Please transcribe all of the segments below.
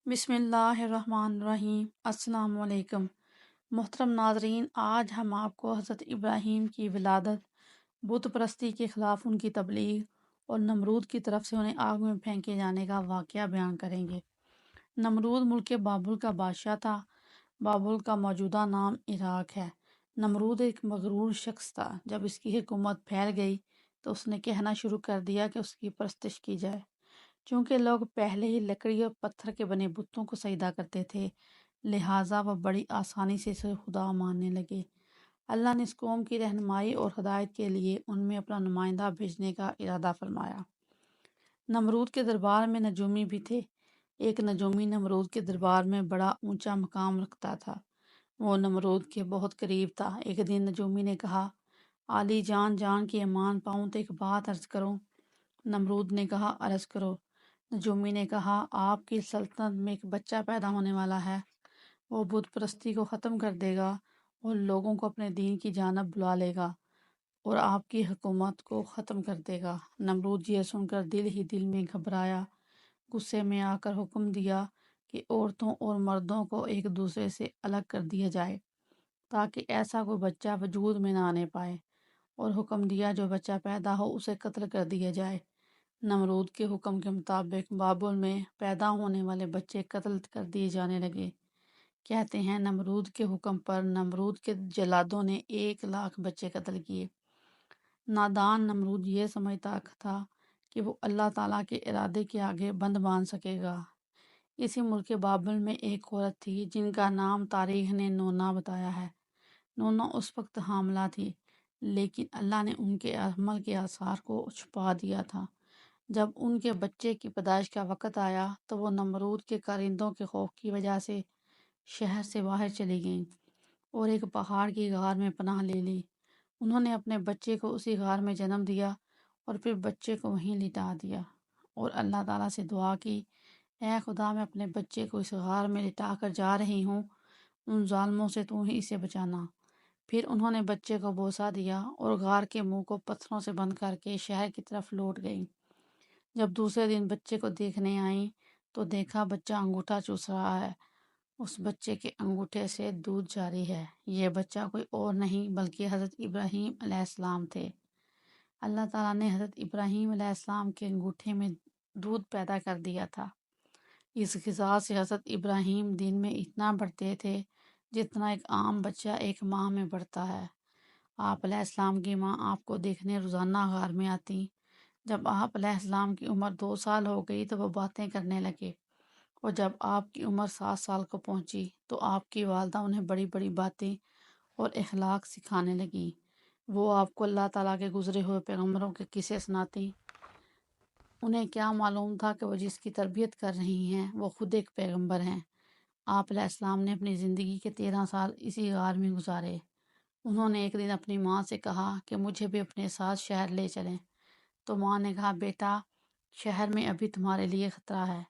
بسم اللہ الرحمن الرحیم۔ السلام علیکم محترم ناظرین، آج ہم آپ کو حضرت ابراہیم کی ولادت، بت پرستی کے خلاف ان کی تبلیغ اور نمرود کی طرف سے انہیں آگ میں پھینکے جانے کا واقعہ بیان کریں گے۔ نمرود ملک بابل کا بادشاہ تھا۔ بابل کا موجودہ نام عراق ہے۔ نمرود ایک مغرور شخص تھا۔ جب اس کی حکومت پھیل گئی تو اس نے کہنا شروع کر دیا کہ اس کی پرستش کی جائے۔ چونکہ لوگ پہلے ہی لکڑی اور پتھر کے بنے بتوں کو سجدہ کرتے تھے، لہٰذا وہ بڑی آسانی سے اسے خدا ماننے لگے۔ اللہ نے اس قوم کی رہنمائی اور ہدایت کے لیے ان میں اپنا نمائندہ بھیجنے کا ارادہ فرمایا۔ نمرود کے دربار میں نجومی بھی تھے۔ ایک نجومی نمرود کے دربار میں بڑا اونچا مقام رکھتا تھا۔ وہ نمرود کے بہت قریب تھا۔ ایک دن نجومی نے کہا، عالی جان کی امان پاؤں تو ایک بات عرض کروں۔ نمرود نے کہا، عرض کرو۔ نجومی نے کہا، آپ کی سلطنت میں ایک بچہ پیدا ہونے والا ہے۔ وہ بت پرستی کو ختم کر دے گا اور لوگوں کو اپنے دین کی جانب بلا لے گا اور آپ کی حکومت کو ختم کر دے گا۔ نمرود یہ سن کر دل ہی دل میں گھبرایا، غصے میں آ کر حکم دیا کہ عورتوں اور مردوں کو ایک دوسرے سے الگ کر دیا جائے تاکہ ایسا کوئی بچہ وجود میں نہ آنے پائے، اور حکم دیا جو بچہ پیدا ہو اسے قتل کر دیا جائے۔ نمرود کے حکم کے مطابق بابل میں پیدا ہونے والے بچے قتل کر دیے جانے لگے۔ کہتے ہیں نمرود کے حکم پر نمرود کے جلادوں نے 1,00,000 بچے قتل کیے۔ نادان نمرود یہ سمجھتا تھا کہ وہ اللہ تعالیٰ کے ارادے کے آگے بند باندھ سکے گا۔ اسی ملک بابل میں ایک عورت تھی جن کا نام تاریخ نے نونا بتایا ہے۔ نونا اس وقت حاملہ تھی، لیکن اللہ نے ان کے عمل کے آثار کو چھپا دیا تھا۔ جب ان کے بچے کی پیدائش کا وقت آیا تو وہ نمرود کے کارندوں کے خوف کی وجہ سے شہر سے باہر چلی گئیں اور ایک پہاڑ کی غار میں پناہ لے لی۔ انہوں نے اپنے بچے کو اسی غار میں جنم دیا اور پھر بچے کو وہیں لٹا دیا اور اللہ تعالیٰ سے دعا کی، اے خدا، میں اپنے بچے کو اس غار میں لٹا کر جا رہی ہوں، ان ظالموں سے تو ہی اسے بچانا۔ پھر انہوں نے بچے کو بوسہ دیا اور غار کے منہ کو پتھروں سے بند کر کے شہر کی طرف لوٹ گئیں۔ جب دوسرے دن بچے کو دیکھنے آئیں تو دیکھا بچہ انگوٹھا چوس رہا ہے۔ اس بچے کے انگوٹھے سے دودھ جاری ہے۔ یہ بچہ کوئی اور نہیں بلکہ حضرت ابراہیم علیہ السلام تھے۔ اللہ تعالیٰ نے حضرت ابراہیم علیہ السلام کے انگوٹھے میں دودھ پیدا کر دیا تھا۔ اس غذا سے حضرت ابراہیم دن میں اتنا بڑھتے تھے جتنا ایک عام بچہ ایک ماہ میں بڑھتا ہے۔ آپ علیہ السلام کی ماں آپ کو دیکھنے روزانہ غار میں آتی۔ جب آپ علیہ السلام کی عمر 2 سال ہو گئی تو وہ باتیں کرنے لگے، اور جب آپ کی عمر 7 سال کو پہنچی تو آپ کی والدہ انہیں بڑی بڑی باتیں اور اخلاق سکھانے لگیں۔ وہ آپ کو اللہ تعالیٰ کے گزرے ہوئے پیغمبروں کے قصے سناتی۔ انہیں کیا معلوم تھا کہ وہ جس کی تربیت کر رہی ہیں وہ خود ایک پیغمبر ہیں۔ آپ علیہ السلام نے اپنی زندگی کے 13 سال اسی غار میں گزارے۔ انہوں نے ایک دن اپنی ماں سے کہا کہ مجھے بھی اپنے ساتھ شہر لے چلیں، تو ماں نے کہا، بیٹا، شہر میں ابھی تمہارے لیے خطرہ ہے۔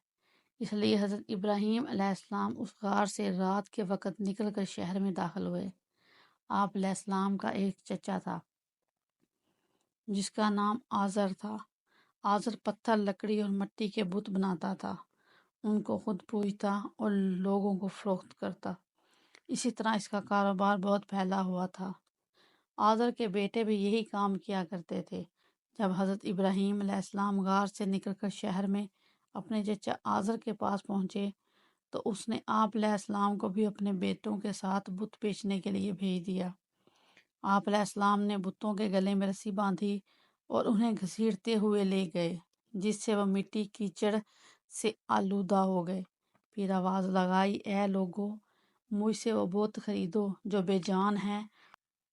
اس لیے حضرت ابراہیم علیہ السلام اس غار سے رات کے وقت نکل کر شہر میں داخل ہوئے۔ آپ علیہ السلام کا ایک چچا تھا جس کا نام آزر تھا۔ آزر پتھر، لکڑی اور مٹی کے بت بناتا تھا، ان کو خود پوجتا اور لوگوں کو فروخت کرتا۔ اسی طرح اس کا کاروبار بہت پھیلا ہوا تھا۔ آزر کے بیٹے بھی یہی کام کیا کرتے تھے۔ جب حضرت ابراہیم علیہ السلام غار سے نکل کر شہر میں اپنے چچا آزر کے پاس پہنچے تو اس نے آپ علیہ السلام کو بھی اپنے بیٹوں کے ساتھ بت بیچنے کے لیے بھیج دیا۔ آپ علیہ السلام نے بتوں کے گلے میں رسی باندھی اور انہیں گھسیٹتے ہوئے لے گئے، جس سے وہ مٹی کیچڑ سے آلودہ ہو گئے۔ پھر آواز لگائی، اے لوگو، مجھ سے وہ بت خریدو جو بے جان ہیں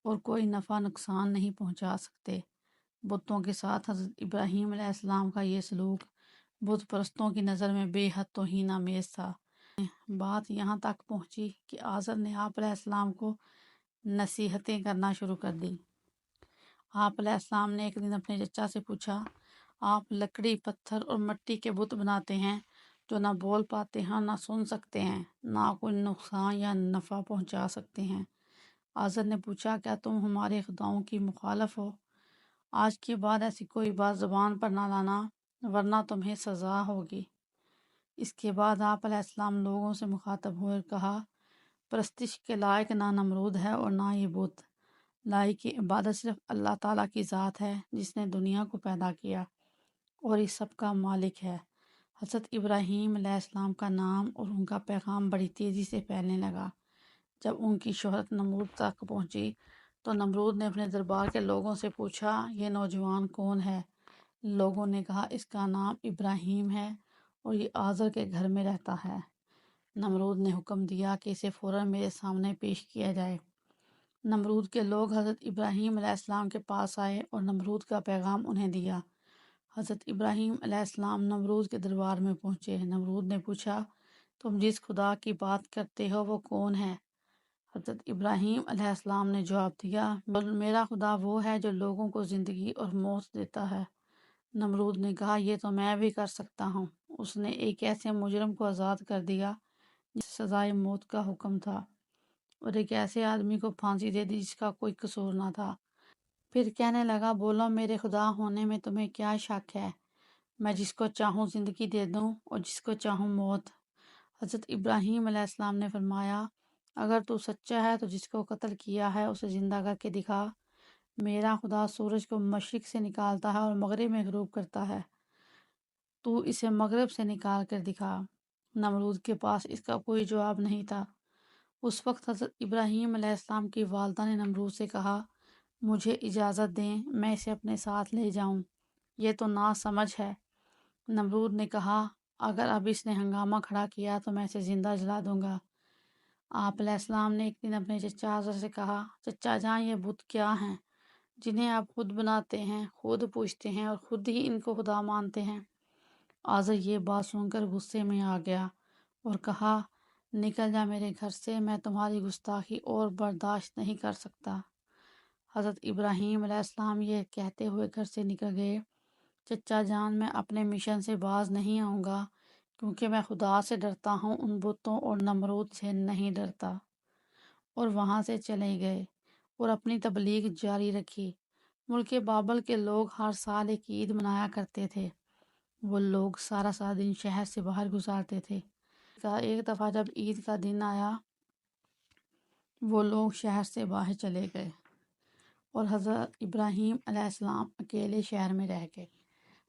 اور کوئی نفع نقصان نہیں پہنچا سکتے۔ بتوں کے ساتھ حضرت ابراہیم علیہ السلام کا یہ سلوک بت پرستوں کی نظر میں بے حد توہین آمیز تھا۔ بات یہاں تک پہنچی کہ آزر نے آپ علیہ السلام کو نصیحتیں کرنا شروع کر دی۔ آپ علیہ السلام نے ایک دن اپنے چچا سے پوچھا، آپ لکڑی، پتھر اور مٹی کے بت بناتے ہیں جو نہ بول پاتے ہیں نہ سن سکتے ہیں، نہ کوئی نقصان یا نفع پہنچا سکتے ہیں۔ آزر نے پوچھا، کیا تم ہمارے خداؤں کی مخالف ہو؟ آج کے بعد ایسی کوئی بات زبان پر نہ لانا ورنہ تمہیں سزا ہوگی۔ اس کے بعد آپ علیہ السلام لوگوں سے مخاطب ہوئے اور کہا، پرستش کے لائق نہ نمرود ہے اور نہ یہ بت، لائق کی عبادت صرف اللہ تعالیٰ کی ذات ہے جس نے دنیا کو پیدا کیا اور اس سب کا مالک ہے۔ حضرت ابراہیم علیہ السلام کا نام اور ان کا پیغام بڑی تیزی سے پھیلنے لگا۔ جب ان کی شہرت نمرود تک پہنچی تو نمرود نے اپنے دربار کے لوگوں سے پوچھا، یہ نوجوان کون ہے؟ لوگوں نے کہا، اس کا نام ابراہیم ہے اور یہ آزر کے گھر میں رہتا ہے۔ نمرود نے حکم دیا کہ اسے فوراً میرے سامنے پیش کیا جائے۔ نمرود کے لوگ حضرت ابراہیم علیہ السلام کے پاس آئے اور نمرود کا پیغام انہیں دیا۔ حضرت ابراہیم علیہ السلام نمرود کے دربار میں پہنچے۔ نمرود نے پوچھا، تم جس خدا کی بات کرتے ہو وہ کون ہے؟ حضرت ابراہیم علیہ السلام نے جواب دیا، میرا خدا وہ ہے جو لوگوں کو زندگی اور موت دیتا ہے۔ نمرود نے کہا، یہ تو میں بھی کر سکتا ہوں۔ اس نے ایک ایسے مجرم کو آزاد کر دیا جس سزائے موت کا حکم تھا، اور ایک ایسے آدمی کو پھانسی دے دی جس کا کوئی قصور نہ تھا۔ پھر کہنے لگا، بولو میرے خدا ہونے میں تمہیں کیا شک ہے؟ میں جس کو چاہوں زندگی دے دوں اور جس کو چاہوں موت۔ حضرت ابراہیم علیہ السلام نے فرمایا، اگر تو سچا ہے تو جس کو قتل کیا ہے اسے زندہ کر کے دکھا۔ میرا خدا سورج کو مشرق سے نکالتا ہے اور مغرب میں غروب کرتا ہے، تو اسے مغرب سے نکال کر دکھا۔ نمرود کے پاس اس کا کوئی جواب نہیں تھا۔ اس وقت حضرت ابراہیم علیہ السلام کی والدہ نے نمرود سے کہا، مجھے اجازت دیں میں اسے اپنے ساتھ لے جاؤں، یہ تو ناسمجھ ہے۔ نمرود نے کہا، اگر اب اس نے ہنگامہ کھڑا کیا تو میں اسے زندہ جلا دوں گا۔ آپ علیہ السلام نے ایک دن اپنے چچا آزر سے کہا، چچا جان، یہ بت کیا ہیں جنہیں آپ خود بناتے ہیں، خود پوجتے ہیں اور خود ہی ان کو خدا مانتے ہیں؟ آزر یہ بات سن کر غصے میں آ گیا اور کہا، نکل جا میرے گھر سے، میں تمہاری گستاخی اور برداشت نہیں کر سکتا۔ حضرت ابراہیم علیہ السلام یہ کہتے ہوئے گھر سے نکل گئے، چچا جان، میں اپنے مشن سے باز نہیں آؤں گا کیونکہ میں خدا سے ڈرتا ہوں، ان بتوں اور نمرود سے نہیں ڈرتا۔ اور وہاں سے چلے گئے اور اپنی تبلیغ جاری رکھی۔ ملک بابل کے لوگ ہر سال ایک عید منایا کرتے تھے۔ وہ لوگ سارا دن شہر سے باہر گزارتے تھے۔ ایک دفعہ جب عید کا دن آیا، وہ لوگ شہر سے باہر چلے گئے اور حضرت ابراہیم علیہ السلام اکیلے شہر میں رہ گئے۔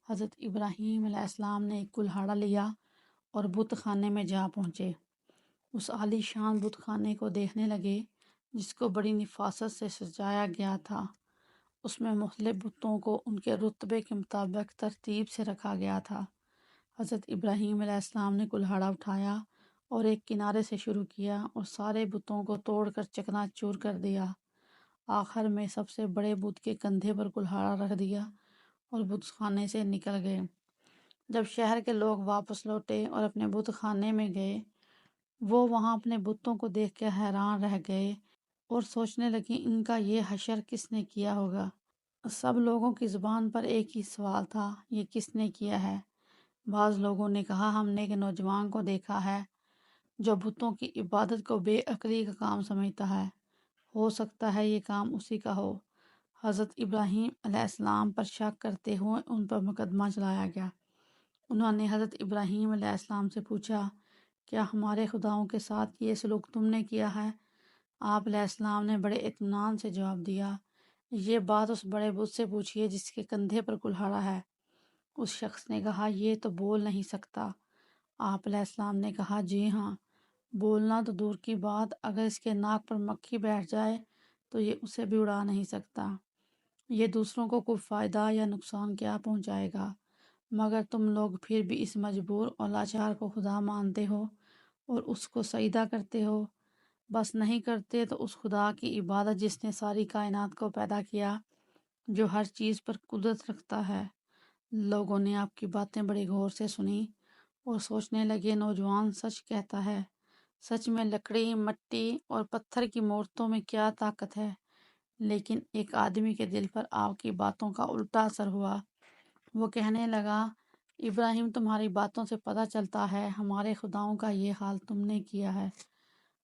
حضرت ابراہیم علیہ السلام نے ایک کلہاڑا لیا اور بت خانے میں جا پہنچے۔ اس عالی شان بت خانے کو دیکھنے لگے جس کو بڑی نفاست سے سجایا گیا تھا۔ اس میں مختلف بتوں کو ان کے رتبے کے مطابق ترتیب سے رکھا گیا تھا۔ حضرت ابراہیم علیہ السلام نے کلہاڑا اٹھایا اور ایک کنارے سے شروع کیا اور سارے بتوں کو توڑ کر چکنا چور کر دیا۔ آخر میں سب سے بڑے بت کے کندھے پر کلہاڑا رکھ دیا اور بت خانے سے نکل گئے۔ جب شہر کے لوگ واپس لوٹے اور اپنے بت خانے میں گئے، وہ وہاں اپنے بتوں کو دیکھ کے حیران رہ گئے اور سوچنے لگے، ان کا یہ حشر کس نے کیا ہوگا؟ سب لوگوں کی زبان پر ایک ہی سوال تھا، یہ کس نے کیا ہے؟ بعض لوگوں نے کہا، ہم نے ایک نوجوان کو دیکھا ہے جو بتوں کی عبادت کو بے عقلی کا کام سمجھتا ہے، ہو سکتا ہے یہ کام اسی کا ہو۔ حضرت ابراہیم علیہ السلام پر شک کرتے ہوئے ان پر مقدمہ چلایا گیا۔ انہوں نے حضرت ابراہیم علیہ السلام سے پوچھا، کیا ہمارے خداؤں کے ساتھ یہ سلوک تم نے کیا ہے؟ آپ علیہ السلام نے بڑے اطمینان سے جواب دیا، یہ بات اس بڑے بت سے پوچھیے جس کے کندھے پر کلہاڑا ہے۔ اس شخص نے کہا، یہ تو بول نہیں سکتا۔ آپ علیہ السلام نے کہا، جی ہاں، بولنا تو دور کی بات، اگر اس کے ناک پر مکھی بیٹھ جائے تو یہ اسے بھی اڑا نہیں سکتا۔ یہ دوسروں کو کوئی فائدہ یا نقصان کیا پہنچائے گا؟ مگر تم لوگ پھر بھی اس مجبور اور لاچار کو خدا مانتے ہو اور اس کو سجدہ کرتے ہو۔ بس نہیں کرتے تو اس خدا کی عبادت جس نے ساری کائنات کو پیدا کیا، جو ہر چیز پر قدرت رکھتا ہے۔ لوگوں نے آپ کی باتیں بڑے غور سے سنی اور سوچنے لگے، نوجوان سچ کہتا ہے۔ سچ میں لکڑی، مٹی اور پتھر کی مورتوں میں کیا طاقت ہے، لیکن ایک آدمی کے دل پر آپ کی باتوں کا الٹا اثر ہوا۔ وہ کہنے لگا، ابراہیم، تمہاری باتوں سے پتہ چلتا ہے ہمارے خداؤں کا یہ حال تم نے کیا ہے،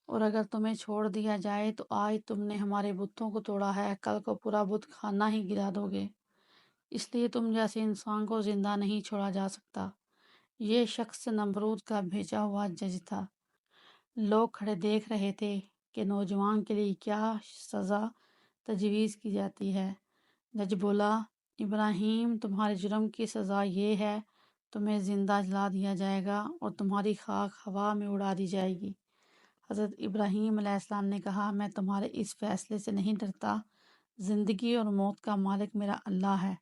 اور اگر تمہیں چھوڑ دیا جائے تو آج تم نے ہمارے بتوں کو توڑا ہے، کل کو پورا بت خانہ ہی گرا دو گے۔ اس لیے تم جیسے انسان کو زندہ نہیں چھوڑا جا سکتا۔ یہ شخص نمرود کا بھیجا ہوا جج تھا۔ لوگ کھڑے دیکھ رہے تھے کہ نوجوان کے لیے کیا سزا تجویز کی جاتی ہے۔ جج بولا، ابراہیم، تمہارے جرم کی سزا یہ ہے، تمہیں زندہ جلا دیا جائے گا اور تمہاری خاک ہوا میں اڑا دی جائے گی۔ حضرت ابراہیم علیہ السلام نے کہا، میں تمہارے اس فیصلے سے نہیں ڈرتا، زندگی اور موت کا مالک میرا اللہ ہے۔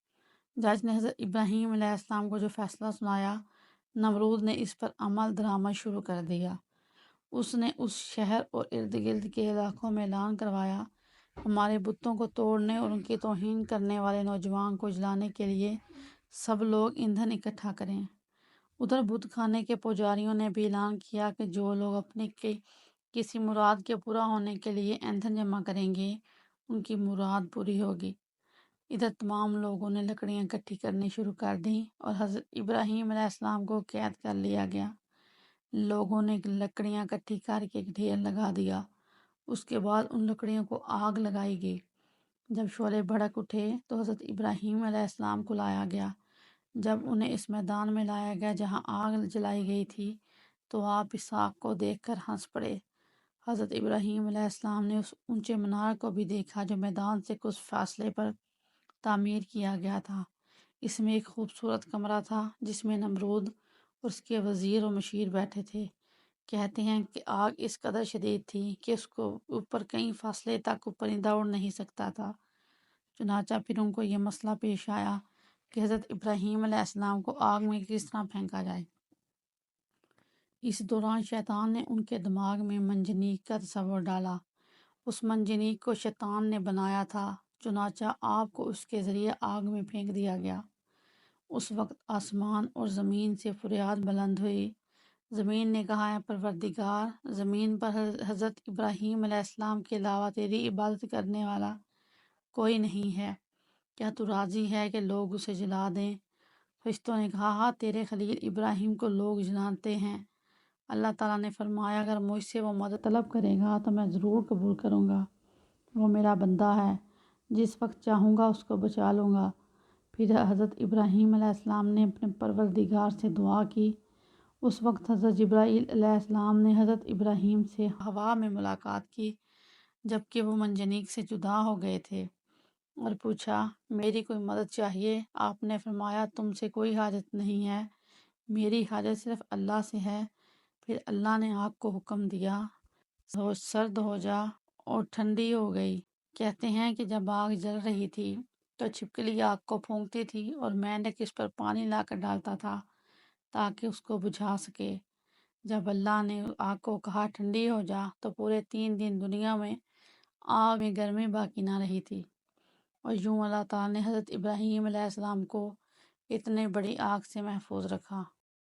جج نے حضرت ابراہیم علیہ السلام کو جو فیصلہ سنایا، نمرود نے اس پر عمل درآمد شروع کر دیا۔ اس نے اس شہر اور ارد گرد کے علاقوں میں اعلان کروایا، ہمارے بتوں کو توڑنے اور ان کی توہین کرنے والے نوجوان کو جلانے کے لیے سب لوگ ایندھن اکٹھا کریں۔ ادھر بت خانے کے پجاریوں نے بھی اعلان کیا کہ جو لوگ اپنے کسی مراد کے پورا ہونے کے لیے ایندھن جمع کریں گے، ان کی مراد پوری ہوگی۔ ادھر تمام لوگوں نے لکڑیاں اکٹھی کرنی شروع کر دیں اور حضرت ابراہیم علیہ السلام کو قید کر لیا گیا۔ لوگوں نے لکڑیاں اکٹھی کر کے ایک ڈھیر لگا دیا۔ اس کے بعد ان لکڑیوں کو آگ لگائی گئی۔ جب شعلے بھڑک اٹھے تو حضرت ابراہیم علیہ السلام کو لایا گیا۔ جب انہیں اس میدان میں لایا گیا جہاں آگ جلائی گئی تھی تو آپ اس آگ کو دیکھ کر ہنس پڑے۔ حضرت ابراہیم علیہ السلام نے اس اونچے منار کو بھی دیکھا جو میدان سے کچھ فاصلے پر تعمیر کیا گیا تھا۔ اس میں ایک خوبصورت کمرہ تھا جس میں نمرود اور اس کے وزیر و مشیر بیٹھے تھے۔ کہتے ہیں کہ آگ اس قدر شدید تھی کہ اس کو اوپر کئی فاصلے تک پرندہ اڑ نہیں سکتا تھا۔ چنانچہ پھر ان کو یہ مسئلہ پیش آیا کہ حضرت ابراہیم علیہ السلام کو آگ میں کس طرح پھینکا جائے۔ اس دوران شیطان نے ان کے دماغ میں منجنیق کا تصور ڈالا۔ اس منجنیق کو شیطان نے بنایا تھا، چنانچہ آپ کو اس کے ذریعے آگ میں پھینک دیا گیا۔ اس وقت آسمان اور زمین سے فریاد بلند ہوئی۔ زمین نے کہا، اے پروردگار، زمین پر حضرت ابراہیم علیہ السلام کے علاوہ تیری عبادت کرنے والا کوئی نہیں ہے، کیا تو راضی ہے کہ لوگ اسے جلا دیں؟ فرشتوں نے کہا، ہاں، تیرے خلیل ابراہیم کو لوگ جلاتے ہیں۔ اللہ تعالیٰ نے فرمایا، اگر مجھ سے وہ مدد طلب کرے گا تو میں ضرور قبول کروں گا۔ وہ میرا بندہ ہے، جس وقت چاہوں گا اس کو بچا لوں گا۔ پھر حضرت ابراہیم علیہ السلام نے اپنے پروردگار سے دعا کی۔ اس وقت حضرت جبرائیل علیہ السلام نے حضرت ابراہیم سے ہوا میں ملاقات کی جبکہ وہ منجنیق سے جدا ہو گئے تھے، اور پوچھا، میری کوئی مدد چاہیے؟ آپ نے فرمایا، تم سے کوئی حاجت نہیں ہے، میری حاجت صرف اللہ سے ہے۔ پھر اللہ نے آگ کو حکم دیا، سرد ہو جا، اور ٹھنڈی ہو گئی۔ کہتے ہیں کہ جب آگ جل رہی تھی تو چھپکلی آگ کو پھونکتی تھی اور مینڈک اس پر پانی لا کر ڈالتا تھا تاکہ اس کو بجھا سکے۔ جب اللہ نے آگ کو کہا ٹھنڈی ہو جا تو پورے 3 دن دنیا میں آگ میں گرمی باقی نہ رہی تھی، اور یوں اللہ تعالیٰ نے حضرت ابراہیم علیہ السلام کو اتنے بڑی آگ سے محفوظ رکھا۔